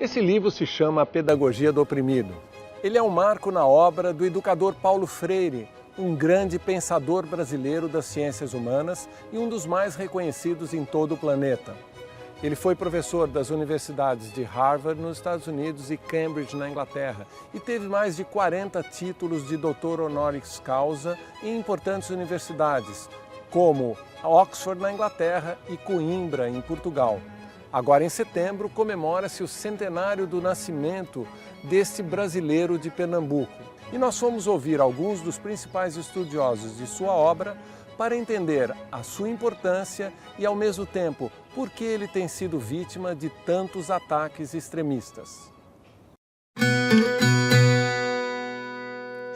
Esse livro se chama A Pedagogia do Oprimido. Ele é um marco na obra do educador Paulo Freire, um grande pensador brasileiro das ciências humanas e um dos mais reconhecidos em todo o planeta. Ele foi professor das universidades de Harvard, nos Estados Unidos, e Cambridge, na Inglaterra, e teve mais de 40 títulos de doutor honoris causa em importantes universidades, como Oxford, na Inglaterra, e Coimbra, em Portugal. Agora, em setembro, comemora-se o centenário do nascimento deste brasileiro de Pernambuco. E nós fomos ouvir alguns dos principais estudiosos de sua obra para entender a sua importância e, ao mesmo tempo, por que ele tem sido vítima de tantos ataques extremistas.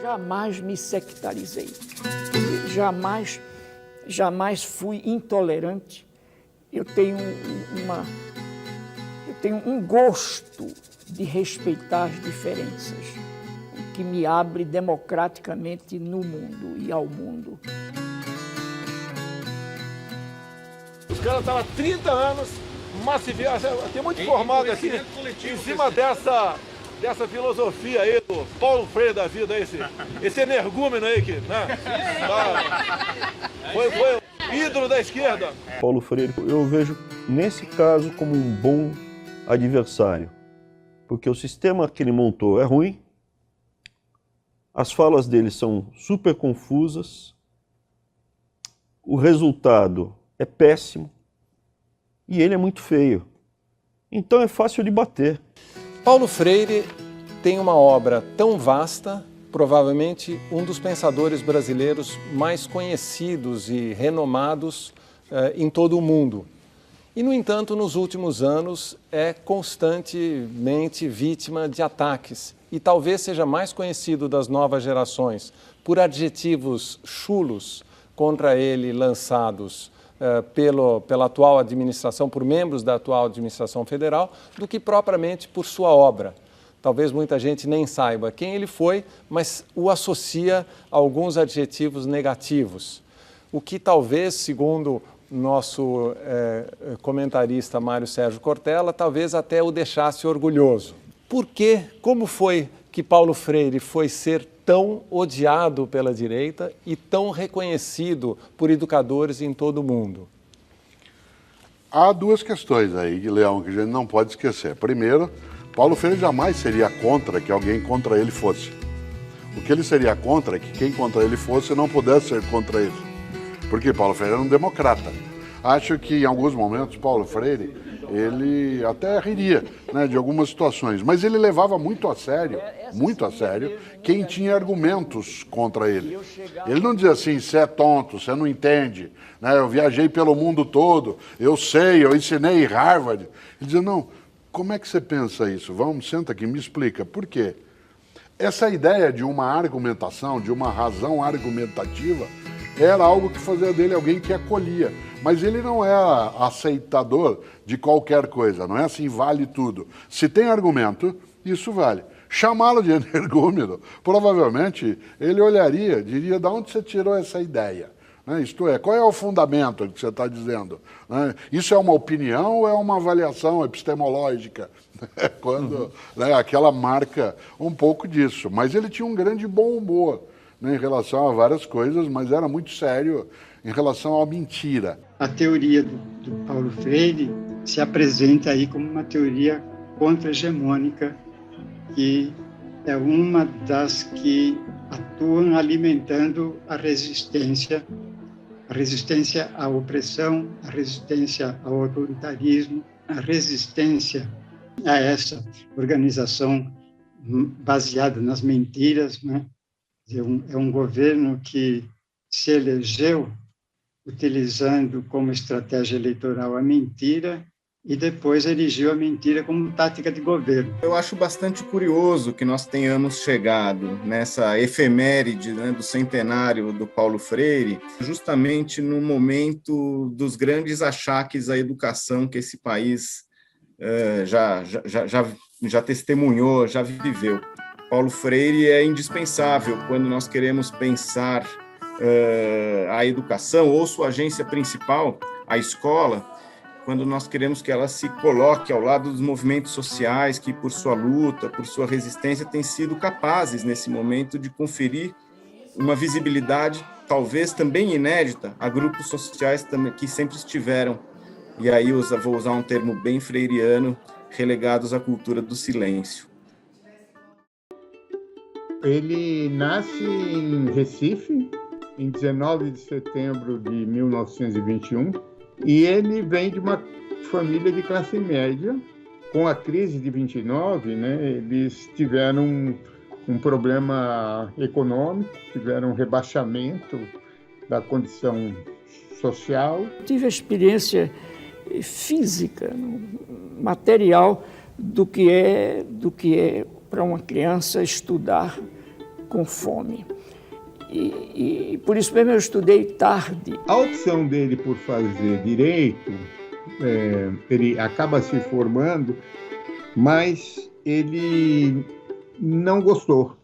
Jamais me sectarizei, jamais fui intolerante. Eu tenho um gosto de respeitar as diferenças, que me abre democraticamente no mundo e ao mundo. Os caras estavam há 30 anos massificando, tem muito formado aqui em cima dessa filosofia aí do Paulo Freire da vida, esse energúmeno aí que, né? Foi o ídolo da esquerda. Paulo Freire, eu vejo nesse caso como um bom adversário, porque o sistema que ele montou é ruim, as falas dele são super confusas, o resultado é péssimo e ele é muito feio. Então é fácil de bater. Paulo Freire tem uma obra tão vasta, provavelmente um dos pensadores brasileiros mais conhecidos e renomados em todo o mundo. E, no entanto, nos últimos anos é constantemente vítima de ataques e talvez seja mais conhecido das novas gerações por adjetivos chulos contra ele lançados pela atual administração, por membros da atual administração federal, do que propriamente por sua obra. Talvez muita gente nem saiba quem ele foi, mas o associa a alguns adjetivos negativos, o que talvez, segundo nosso comentarista Mário Sérgio Cortella, talvez até o deixasse orgulhoso. Por quê? Como foi que Paulo Freire foi ser tão odiado pela direita e tão reconhecido por educadores em todo o mundo? Há duas questões aí, Leão, que a gente não pode esquecer. Primeiro, Paulo Freire jamais seria contra que alguém contra ele fosse. O que ele seria contra é que quem contra ele fosse não pudesse ser contra ele. Porque Paulo Freire era um democrata. Acho que em alguns momentos Paulo Freire, ele até riria, né, de algumas situações, mas ele levava muito a sério, quem tinha argumentos contra ele. Ele não dizia assim, você é tonto, você não entende, né, eu viajei pelo mundo todo, eu sei, eu ensinei em Harvard. Ele dizia, não, como é que você pensa isso? Vamos, senta aqui, me explica, por quê? Essa ideia de uma argumentação, de uma razão argumentativa, era algo que fazia dele alguém que acolhia. Mas ele não é aceitador de qualquer coisa, não é assim, vale tudo. Se tem argumento, isso vale. Chamá-lo de energúmeno, provavelmente ele olharia, diria, de onde você tirou essa ideia? Né? Isto é, qual é o fundamento que você está dizendo? Né? Isso é uma opinião ou é uma avaliação epistemológica? Quando aquela marca um pouco disso. Mas ele tinha um grande bom humor, né, em relação a várias coisas, mas era muito sério em relação à mentira. A teoria do Paulo Freire se apresenta aí como uma teoria contra-hegemônica, que é uma das que atuam alimentando a resistência à opressão, a resistência ao autoritarismo, a resistência a essa organização baseada nas mentiras, né? É um governo que se elegeu utilizando como estratégia eleitoral a mentira e depois erigiu a mentira como tática de governo. Eu acho bastante curioso que nós tenhamos chegado nessa efeméride, né, do centenário do Paulo Freire, justamente no momento dos achaques à educação que esse país já testemunhou, já viveu. Paulo Freire é indispensável quando nós queremos pensar a educação ou sua agência principal, a escola, quando nós queremos que ela se coloque ao lado dos movimentos sociais que, por sua luta, por sua resistência, têm sido capazes, nesse momento, de conferir uma visibilidade, talvez também inédita, a grupos sociais que sempre estiveram, e aí vou usar um termo bem freiriano, relegados à cultura do silêncio. Ele nasce em Recife, em 19 de setembro de 1921, e ele vem de uma família de classe média. Com a crise de 29, né, eles tiveram um problema econômico, tiveram um rebaixamento da condição social. Tive a experiência física, material, do que é para uma criança estudar com fome. E por isso mesmo eu estudei tarde. A opção dele por fazer direito, ele acaba se formando, mas ele não gostou.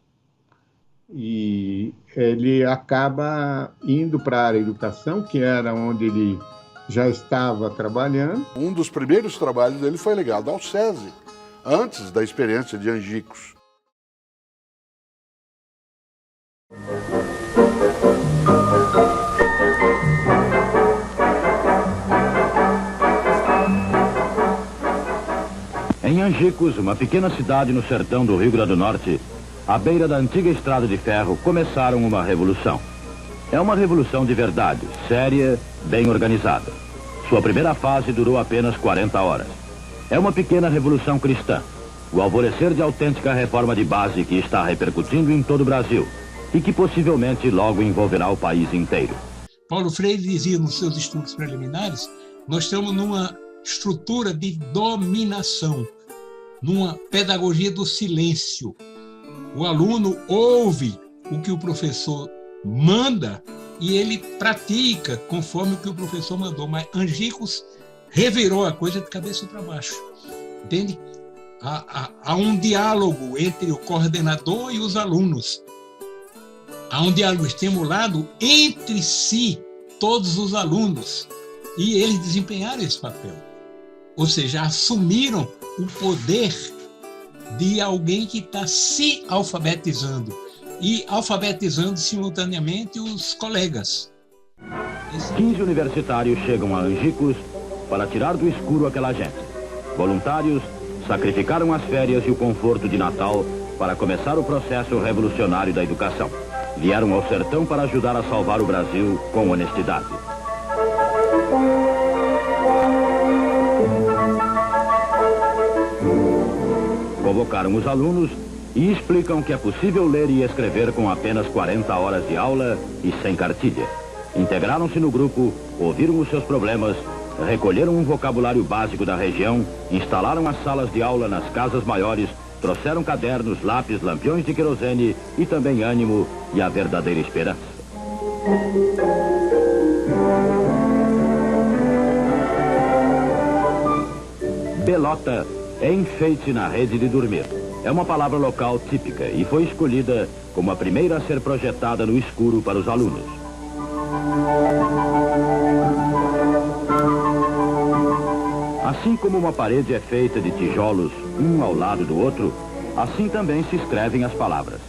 E ele acaba indo para a área de educação, que era onde ele já estava trabalhando. Um dos primeiros trabalhos dele foi ligado ao SESI, antes da experiência de Angicos. Em Angicos, uma pequena cidade no sertão do Rio Grande do Norte, à beira da antiga estrada de ferro, começaram uma revolução. É uma revolução de verdade, séria, bem organizada. Sua primeira fase durou apenas 40 horas. É uma pequena revolução cristã, o alvorecer de autêntica reforma de base que está repercutindo em todo o Brasil e que possivelmente logo envolverá o país inteiro. Paulo Freire dizia nos seus estudos preliminares, nós estamos numa estrutura de dominação, numa pedagogia do silêncio. O aluno ouve o que o professor manda e ele pratica conforme o que o professor mandou. Mas Angicos revirou a coisa de cabeça para baixo. Entende? Há um diálogo entre o coordenador e os alunos. Há um diálogo estimulado entre si, todos os alunos. E eles desempenharam esse papel. Ou seja, assumiram o poder de alguém que está se alfabetizando e alfabetizando simultaneamente os colegas. 15 universitários chegam a Angicos para tirar do escuro aquela gente. Voluntários sacrificaram as férias e o conforto de Natal para começar o processo revolucionário da educação. Vieram ao sertão para ajudar a salvar o Brasil com honestidade. Convocaram os alunos e explicam que é possível ler e escrever com apenas 40 horas de aula e sem cartilha. Integraram-se no grupo, ouviram os seus problemas, recolheram um vocabulário básico da região, instalaram as salas de aula nas casas maiores, trouxeram cadernos, lápis, lampiões de querosene e também ânimo e a verdadeira esperança. Belota é enfeite na rede de dormir. É uma palavra local típica e foi escolhida como a primeira a ser projetada no escuro para os alunos. Assim como uma parede é feita de tijolos, um ao lado do outro, assim também se escrevem as palavras.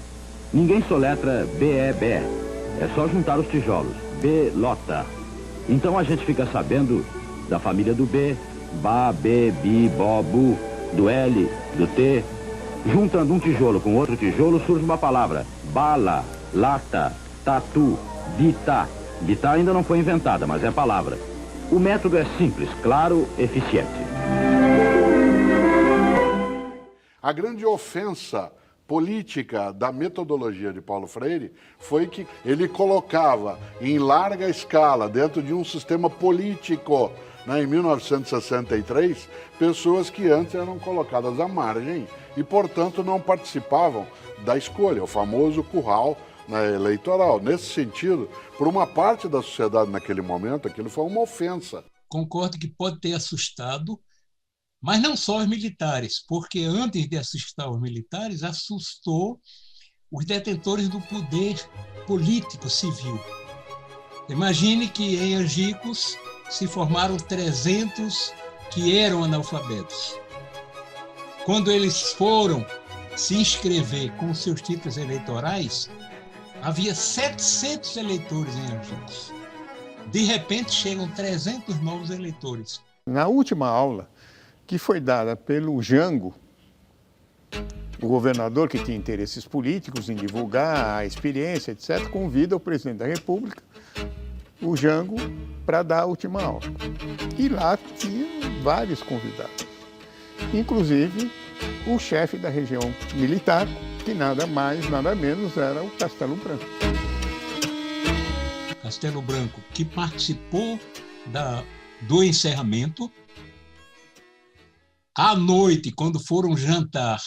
Ninguém soletra B-E-B, é só juntar os tijolos, Belota. Então a gente fica sabendo da família do B, Ba, Be, Bi, Bo, Bu, do L, do T. Juntando um tijolo com outro tijolo surge uma palavra, bala, lata, tatu, bita. Bita ainda não foi inventada, mas é palavra. O método é simples, claro, eficiente. A grande ofensa política da metodologia de Paulo Freire foi que ele colocava em larga escala, dentro de um sistema político, em 1963, pessoas que antes eram colocadas à margem e, portanto, não participavam da escolha, o famoso curral eleitoral. Nesse sentido, por uma parte da sociedade naquele momento, aquilo foi uma ofensa. Concordo que pode ter assustado, mas não só os militares, porque antes de assustar os militares, assustou os detentores do poder político civil. Imagine que em Angicos se formaram 300 que eram analfabetos. Quando eles foram se inscrever com seus títulos eleitorais, havia 700 eleitores em Angicos. De repente, chegam 300 novos eleitores. Na última aula, que foi dada pelo Jango, o governador que tinha interesses políticos em divulgar a experiência, etc., convida o presidente da República, o Jango, para dar a última aula. E lá tinha vários convidados, inclusive o chefe da região militar, que nada mais, nada menos era o Castelo Branco. Castelo Branco, que participou do encerramento. À noite, quando foram jantar,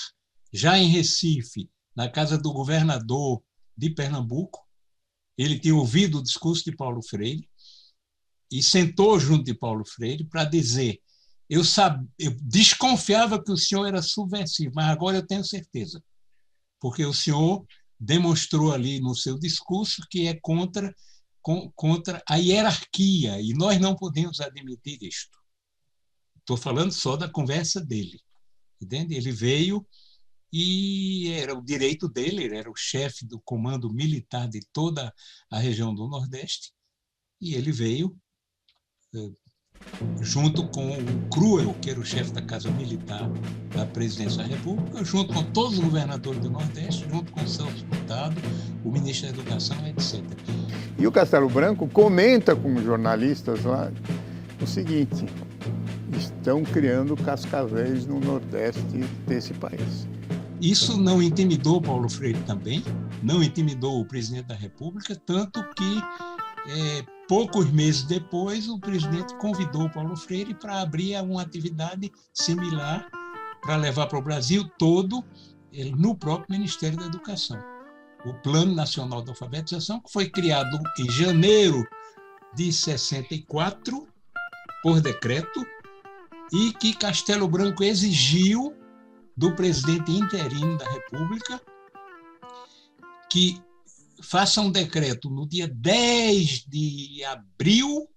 já em Recife, na casa do governador de Pernambuco, ele tinha ouvido o discurso de Paulo Freire e sentou junto de Paulo Freire para dizer: eu desconfiava que o senhor era subversivo, mas agora eu tenho certeza, porque o senhor demonstrou ali no seu discurso que é contra a hierarquia, e nós não podemos admitir isto. Estou falando só da conversa dele. Entende? Ele veio e era o direito dele, ele era o chefe do comando militar de toda a região do Nordeste, e ele veio junto com o Cruel, que era o chefe da Casa Militar da Presidência da República, junto com todos os governadores do Nordeste, junto com o Celso Furtado, o ministro da Educação, etc. E o Castelo Branco comenta com os jornalistas lá o seguinte: estão criando cascavéis no Nordeste desse país. Isso não intimidou Paulo Freire também, não intimidou o presidente da República, tanto que poucos meses depois o presidente convidou Paulo Freire para abrir uma atividade similar para levar para o Brasil todo, no próprio Ministério da Educação. O Plano Nacional de Alfabetização, que foi criado em janeiro de 64, por decreto, e que Castelo Branco exigiu do presidente interino da República que faça um decreto no dia 10 de abril,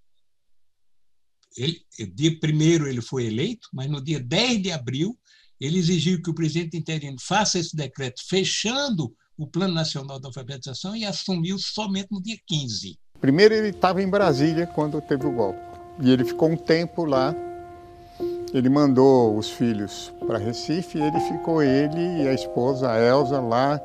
dia 1º ele foi eleito, mas no dia 10 de abril ele exigiu que o presidente interino faça esse decreto fechando o Plano Nacional de Alfabetização e assumiu somente no dia 15. Primeiro ele estava em Brasília quando teve o golpe, e ele ficou um tempo lá. Ele mandou os filhos para Recife, ele e a esposa, a Elza, lá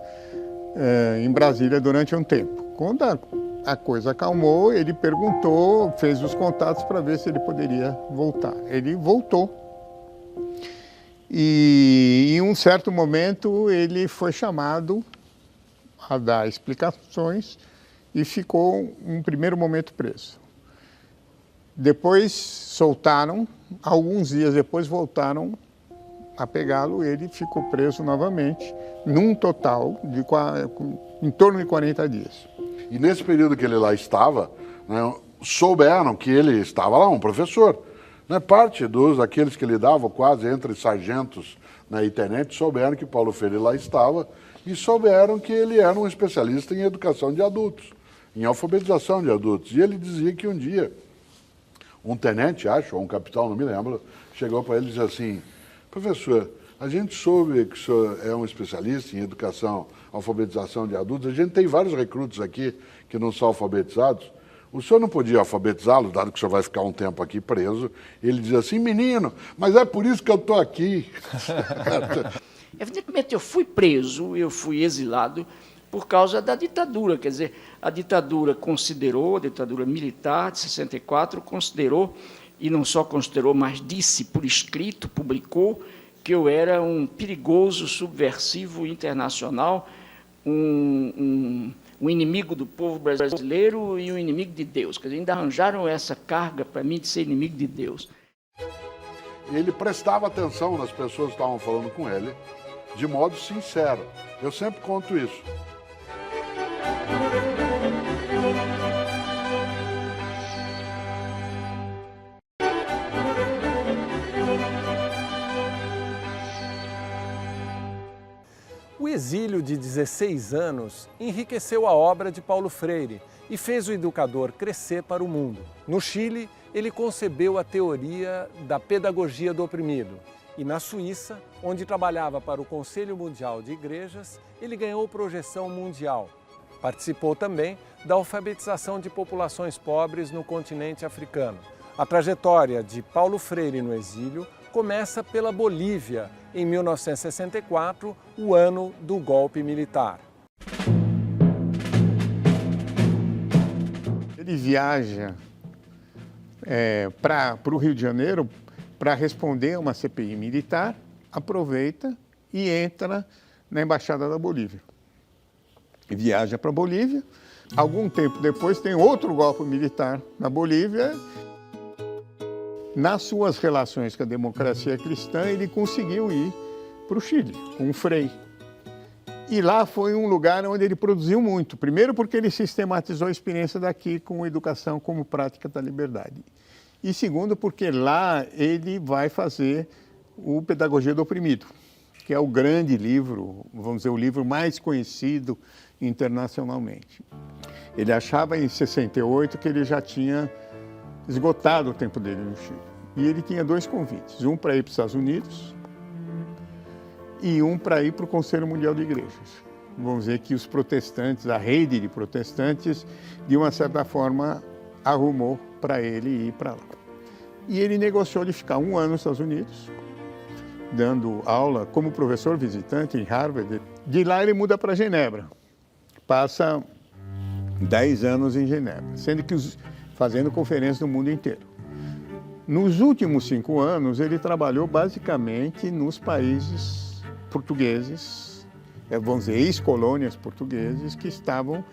em Brasília durante um tempo. Quando a coisa acalmou, ele perguntou, fez os contatos para ver se ele poderia voltar. Ele voltou. E em um certo momento ele foi chamado a dar explicações e ficou um primeiro momento preso. Depois soltaram, alguns dias depois voltaram a pegá-lo, ele ficou preso novamente, num total de em torno de 40 dias. E nesse período que ele lá estava, né, souberam que ele estava lá, um professor. Né, parte aqueles que lidavam quase entre sargentos, né, e tenentes, souberam que Paulo Freire lá estava e souberam que ele era um especialista em educação de adultos, em alfabetização de adultos. E ele dizia que um dia um tenente, acho, ou um capitão, não me lembro, chegou para ele e disse assim: professor, a gente soube que o senhor é um especialista em educação, alfabetização de adultos, a gente tem vários recrutos aqui que não são alfabetizados, o senhor não podia alfabetizá-los, dado que o senhor vai ficar um tempo aqui preso? Ele dizia assim: menino, mas é por isso que eu estou aqui. Evidentemente, eu fui preso, eu fui exilado por causa da ditadura, quer dizer, a ditadura militar de 64 considerou, e não só considerou, mas disse por escrito, publicou, que eu era um perigoso subversivo internacional, um inimigo do povo brasileiro e um inimigo de Deus. Quer dizer, ainda arranjaram essa carga para mim de ser inimigo de Deus. Ele prestava atenção nas pessoas que estavam falando com ele, de modo sincero. Eu sempre conto isso. O exílio de 16 anos enriqueceu a obra de Paulo Freire e fez o educador crescer para o mundo. No Chile, ele concebeu a teoria da pedagogia do oprimido. E na Suíça, onde trabalhava para o Conselho Mundial de Igrejas, ele ganhou projeção mundial. Participou também da alfabetização de populações pobres no continente africano. A trajetória de Paulo Freire no exílio começa pela Bolívia, em 1964, o ano do golpe militar. Ele viaja para o Rio de Janeiro para responder a uma CPI militar, aproveita e entra na Embaixada da Bolívia. Viaja para a Bolívia. Algum tempo depois tem outro golpe militar na Bolívia. Nas suas relações com a democracia cristã, ele conseguiu ir para o Chile, com o Frei. E lá foi um lugar onde ele produziu muito. Primeiro porque ele sistematizou a experiência daqui com educação como prática da liberdade. E segundo porque lá ele vai fazer o Pedagogia do Oprimido, que é o grande livro, vamos dizer, o livro mais conhecido internacionalmente. Ele achava em 68 que ele já tinha esgotado o tempo dele no Chile. E ele tinha dois convites, um para ir para os Estados Unidos e um para ir para o Conselho Mundial de Igrejas. Vamos dizer que os protestantes, a rede de protestantes, de uma certa forma, arrumou para ele ir para lá. E ele negociou de ficar 1 ano nos Estados Unidos, dando aula como professor visitante em Harvard. De lá ele muda para Genebra, passa 10 anos em Genebra, sendo que fazendo conferências no mundo inteiro. Nos últimos 5 anos, ele trabalhou basicamente nos países portugueses, vamos dizer, ex-colônias portugueses, que estavam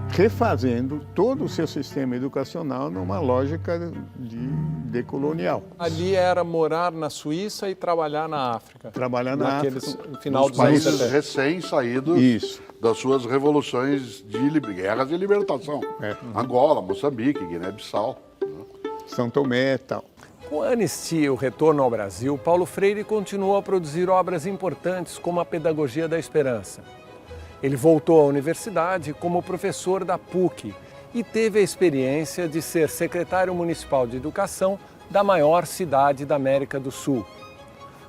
refazendo todo o seu sistema educacional numa lógica de decolonial. Ali era morar na Suíça e trabalhar na África. Trabalhar na África. No final dos países recém-saídos das suas revoluções de guerras de libertação. Angola, Moçambique, Guiné-Bissau. São Tomé e tal. Com a anistia e o retorno ao Brasil, Paulo Freire continuou a produzir obras importantes como a Pedagogia da Esperança. Ele voltou à universidade como professor da PUC e teve a experiência de ser secretário municipal de educação da maior cidade da América do Sul.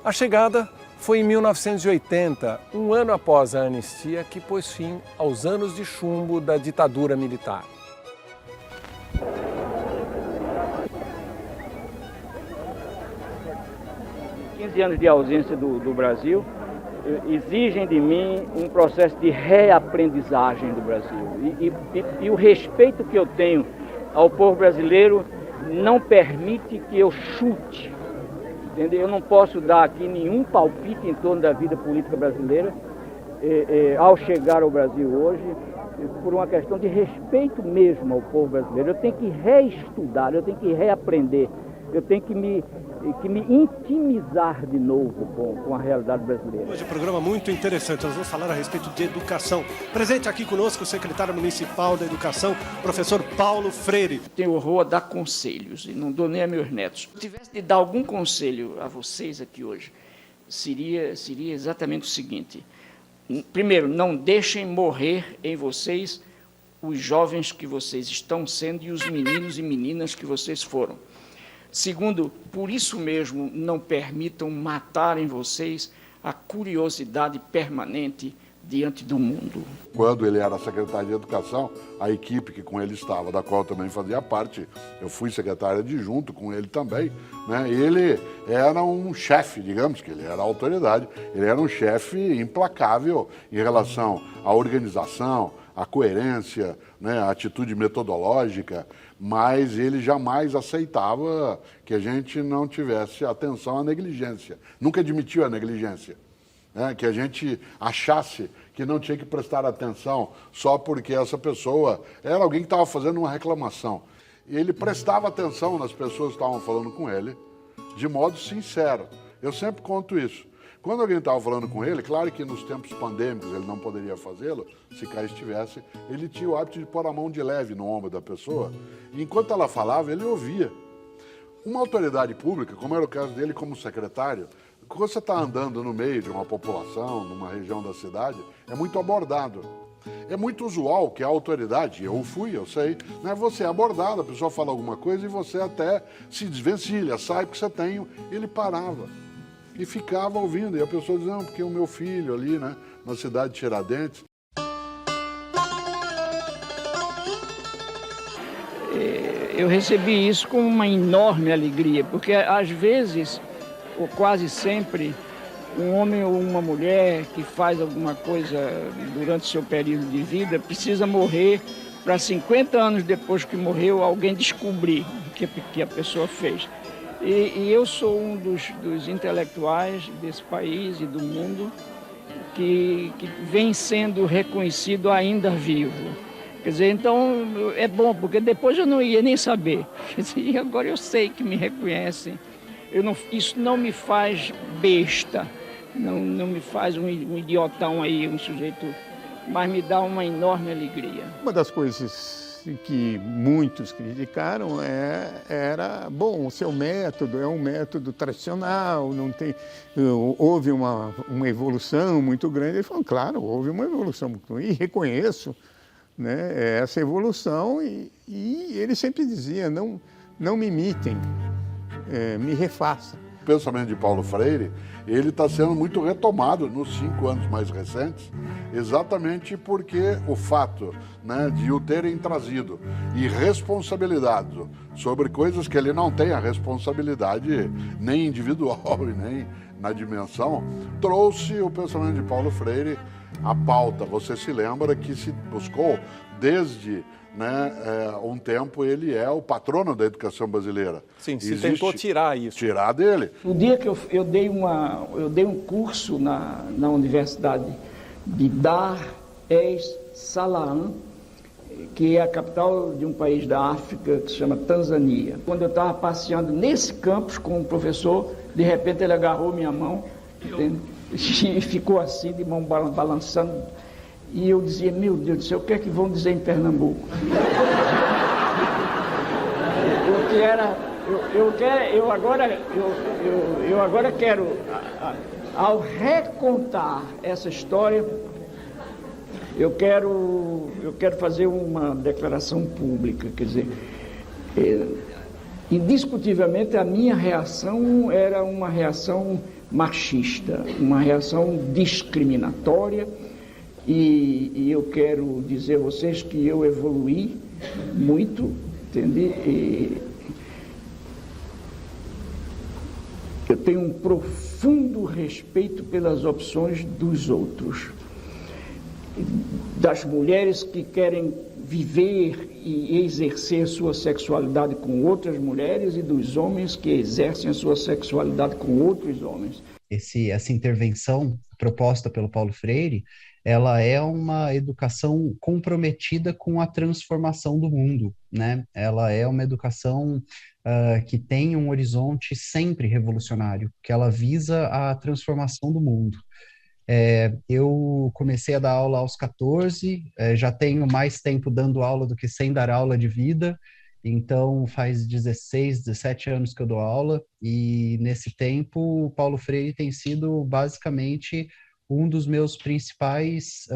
A chegada foi em 1980, um ano após a anistia, que pôs fim aos anos de chumbo da ditadura militar. Anos de ausência do Brasil exigem de mim um processo de reaprendizagem do Brasil. E o respeito que eu tenho ao povo brasileiro não permite que eu chute. Entendeu? Eu não posso dar aqui nenhum palpite em torno da vida política brasileira ao chegar ao Brasil hoje, por uma questão de respeito mesmo ao povo brasileiro. Eu tenho que reestudar, eu tenho que reaprender, eu tenho que me intimizar de novo com a realidade brasileira. Hoje um programa muito interessante, nós vamos falar a respeito de educação. Presente aqui conosco o secretário municipal da educação, professor Paulo Freire. Tenho horror a dar conselhos, e não dou nem a meus netos. Se tivesse de dar algum conselho a vocês aqui hoje, seria exatamente o seguinte. Primeiro, não deixem morrer em vocês os jovens que vocês estão sendo e os meninos e meninas que vocês foram. Segundo, por isso mesmo, não permitam matar em vocês a curiosidade permanente diante do mundo. Quando ele era secretário de Educação, a equipe que com ele estava, da qual eu também fazia parte, eu fui secretário adjunto com ele também, né? Ele era um chefe, digamos que ele era a autoridade, ele era um chefe implacável em relação à organização, à coerência, né, à atitude metodológica, mas ele jamais aceitava que a gente não tivesse atenção à negligência. Nunca admitiu a negligência. Né, que a gente achasse que não tinha que prestar atenção só porque essa pessoa era alguém que estava fazendo uma reclamação. E ele prestava atenção nas pessoas que estavam falando com ele, de modo sincero. Eu sempre conto isso. Quando alguém estava falando com ele, claro que nos tempos pandêmicos ele não poderia fazê-lo, se cá estivesse, ele tinha o hábito de pôr a mão de leve no ombro da pessoa, e enquanto ela falava, ele ouvia. Uma autoridade pública, como era o caso dele como secretário, quando você está andando no meio de uma população, numa região da cidade, é muito abordado. É muito usual que a autoridade, eu fui, eu sei, né? Você é abordado, a pessoa fala alguma coisa e você até se desvencilha, sai porque você tem. Ele parava e ficava ouvindo. E a pessoa dizia, não, porque o meu filho ali, né, na cidade de Tiradentes. Eu recebi isso com uma enorme alegria, porque às vezes, ou quase sempre, um homem ou uma mulher que faz alguma coisa durante seu período de vida precisa morrer para 50 anos depois que morreu alguém descobrir o que a pessoa fez. E eu sou um dos intelectuais desse país e do mundo que vem sendo reconhecido ainda vivo. Quer dizer, então é bom, porque depois eu não ia nem saber. Quer dizer, e agora eu sei que me reconhecem. Isso não me faz besta, não me faz um idiotão aí, um sujeito, mas me dá uma enorme alegria. Uma das coisas que muitos criticaram era, bom, o seu método é um método tradicional, não tem, houve uma evolução muito grande. Ele falou, claro, houve uma evolução muito grande, e reconheço, né, essa evolução, e ele sempre dizia, não me imitem, me refaçam. O pensamento de Paulo Freire, ele está sendo muito retomado nos 5 anos mais recentes, exatamente porque o fato, né, de o terem trazido e responsabilizado sobre coisas que ele não tem a responsabilidade nem individual e nem na dimensão, trouxe o pensamento de Paulo Freire à pauta. Você se lembra que se buscou desde, né, um tempo, ele é o patrono da educação brasileira. Sim, se tentou tirar isso. Tirar dele. No dia que eu dei um curso na Universidade de Dar es Salaam, que é a capital de um país da África que se chama Tanzânia. Quando eu estava passeando nesse campus com o professor, de repente ele agarrou minha mão, entende? E ficou assim, de mão balançando. E eu dizia, meu Deus do céu, o que é que vão dizer em Pernambuco? Eu agora quero, ao recontar essa história, eu quero fazer uma declaração pública, quer dizer, indiscutivelmente a minha reação era uma reação machista, uma reação discriminatória, e eu quero dizer a vocês que eu evoluí muito, entende? E eu tenho um profundo respeito pelas opções dos outros, das mulheres que querem viver e exercer sua sexualidade com outras mulheres e dos homens que exercem a sua sexualidade com outros homens. Essa intervenção proposta pelo Paulo Freire, ela é uma educação comprometida com a transformação do mundo, né? Ela é uma educação que tem um horizonte sempre revolucionário, que ela visa a transformação do mundo. Eu comecei a dar aula aos 14, já tenho mais tempo dando aula do que sem dar aula de vida, então faz 16, 17 anos que eu dou aula, e nesse tempo o Paulo Freire tem sido basicamente um dos meus principais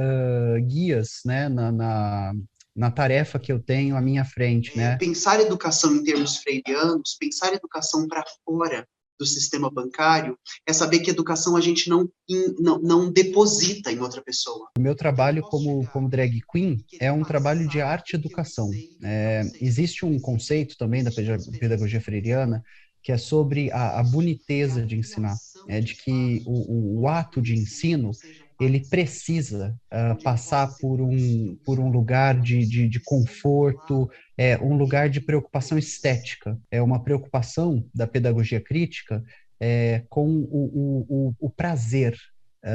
guias, né, na tarefa que eu tenho à minha frente, né? Pensar educação em termos freirianos, pensar educação para fora do sistema bancário, é saber que educação a gente não deposita em outra pessoa. O meu trabalho como drag queen é um trabalho de arte-educação. Existe um conceito também da pedagogia freiriana que é sobre a boniteza de ensinar, de que o ato de ensino ele precisa passar por um lugar de conforto, um lugar de preocupação estética, uma preocupação da pedagogia crítica com o prazer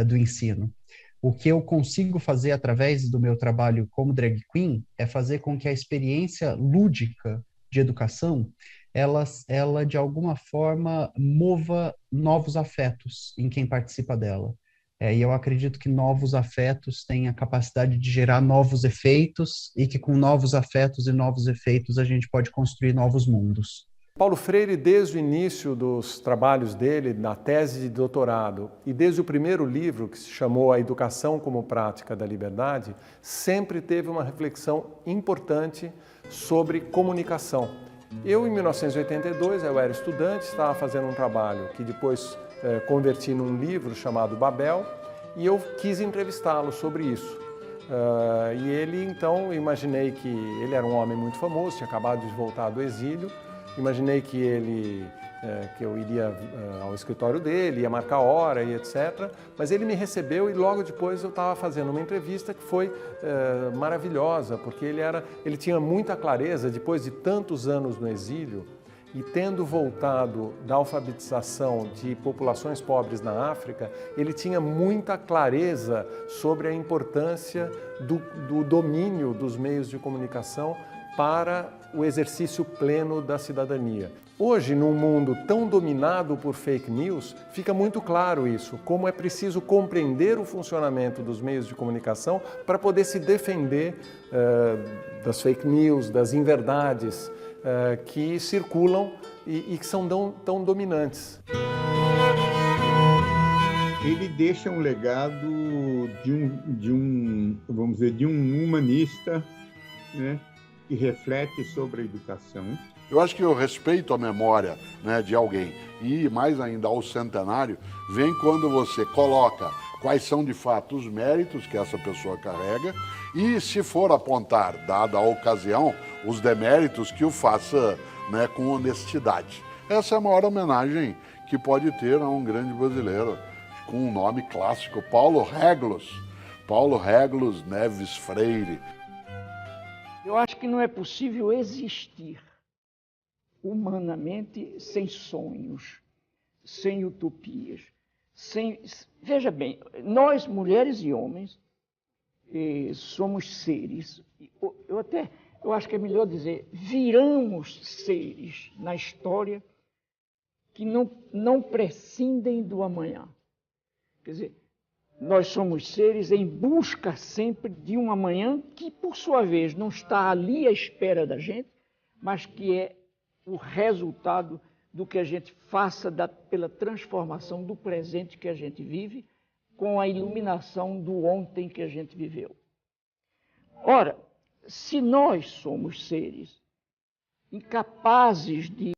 do ensino. O que eu consigo fazer através do meu trabalho como drag queen é fazer com que a experiência lúdica de educação ela de alguma forma mova novos afetos em quem participa dela. E eu acredito que novos afetos têm a capacidade de gerar novos efeitos e que com novos afetos e novos efeitos a gente pode construir novos mundos. Paulo Freire, desde o início dos trabalhos dele, na tese de doutorado, e desde o primeiro livro, que se chamou A Educação como Prática da Liberdade, sempre teve uma reflexão importante sobre comunicação. Eu, em 1982, eu era estudante, estava fazendo um trabalho que depois converti num livro chamado Babel, e eu quis entrevistá-lo sobre isso. E ele, então, imaginei que ele era um homem muito famoso, tinha acabado de voltar do exílio, imaginei que eu iria ao escritório dele, ia marcar hora e etc. Mas ele me recebeu e logo depois eu estava fazendo uma entrevista que foi maravilhosa, porque ele tinha muita clareza, depois de tantos anos no exílio, e tendo voltado da alfabetização de populações pobres na África, ele tinha muita clareza sobre a importância do domínio dos meios de comunicação para o exercício pleno da cidadania. Hoje, num mundo tão dominado por fake news, fica muito claro isso, como é preciso compreender o funcionamento dos meios de comunicação para poder se defender das fake news, das inverdades que circulam e que são tão dominantes. Ele deixa um legado vamos dizer, de um humanista, né, que reflete sobre a educação. Eu acho que o respeito à memória, né, de alguém e mais ainda ao centenário vem quando você coloca quais são de fato os méritos que essa pessoa carrega e, se for apontar, dada a ocasião, os deméritos, que o faça, né, com honestidade. Essa é a maior homenagem que pode ter a um grande brasileiro com um nome clássico, Paulo Régulos Neves Freire. Eu acho que não é possível existir humanamente sem sonhos, sem utopias, Veja bem, nós, mulheres e homens, somos seres, eu acho que é melhor dizer, viramos seres na história que não prescindem do amanhã. Quer dizer, nós somos seres em busca sempre de um amanhã que, por sua vez, não está ali à espera da gente, mas que é o resultado do que a gente faça pela transformação do presente que a gente vive com a iluminação do ontem que a gente viveu. Ora, se nós somos seres incapazes de